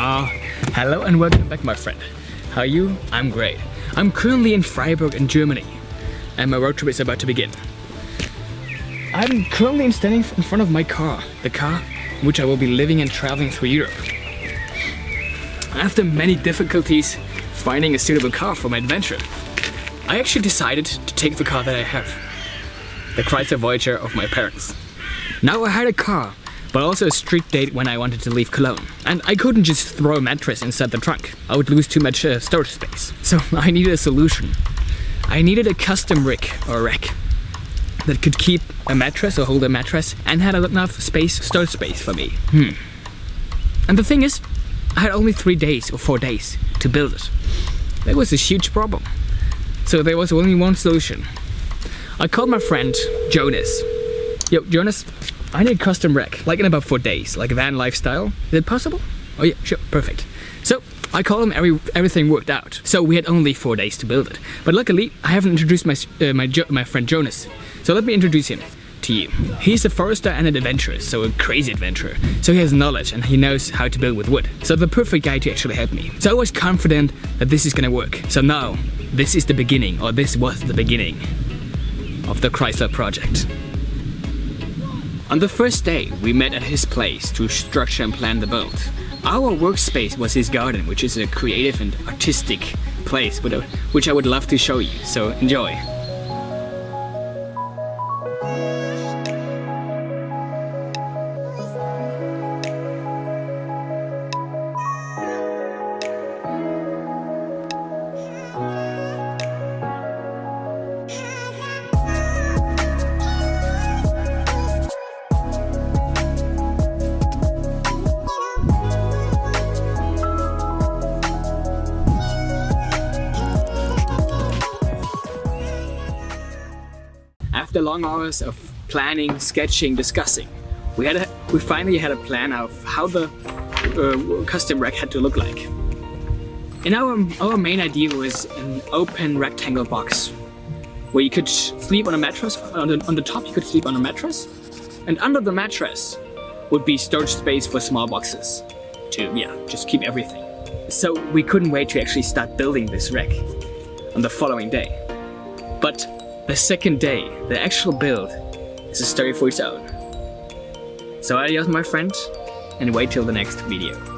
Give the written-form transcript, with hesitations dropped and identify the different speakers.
Speaker 1: Hello and welcome back, my friend. How are you? I'm great. I'm currently in Freiburg in Germany and my road trip is about to begin. I'm currently standing in front of my car, the car in which I will be living and traveling through Europe. After many difficulties finding a suitable car for my adventure, I actually decided to take the car that I have, the Chrysler Voyager of my parents. Now I had a car, but also a street date when I wanted to leave Cologne. And I couldn't just throw a mattress inside the trunk. I would lose too much storage space. So I needed a solution. I needed a custom rig or rack that could keep a mattress or hold a mattress and had enough storage space for me. And the thing is, I had only 3 days or 4 days to build it. That was a huge problem. So there was only one solution. I called my friend Jonas. Yo, Jonas, I need a custom rack, like in about 4 days, like a van lifestyle. Is it possible? Oh yeah, sure, perfect. So I called him, everything worked out. So we had only 4 days to build it. But luckily, I haven't introduced my friend Jonas. So let me introduce him to you. He's a forester and an adventurer, so a crazy adventurer. So he has knowledge and he knows how to build with wood. So the perfect guy to actually help me. So I was confident that this is gonna work. So now, this is the beginning, or this was the beginning of the Chrysler Project. On the first day, we met at his place to structure and plan the build. Our workspace was his garden, which is a creative and artistic place, which I would love to show you, so enjoy. After long hours of planning, sketching, discussing, we finally had a plan of how the custom rack had to look like. And our main idea was an open rectangle box where you could sleep on a mattress. On the top you could sleep on a mattress, and under the mattress would be storage space for small boxes to just keep everything. So we couldn't wait to actually start building this rack on the following day. But the second day, the actual build, is a story for its own. So adios, my friend, and wait till the next video.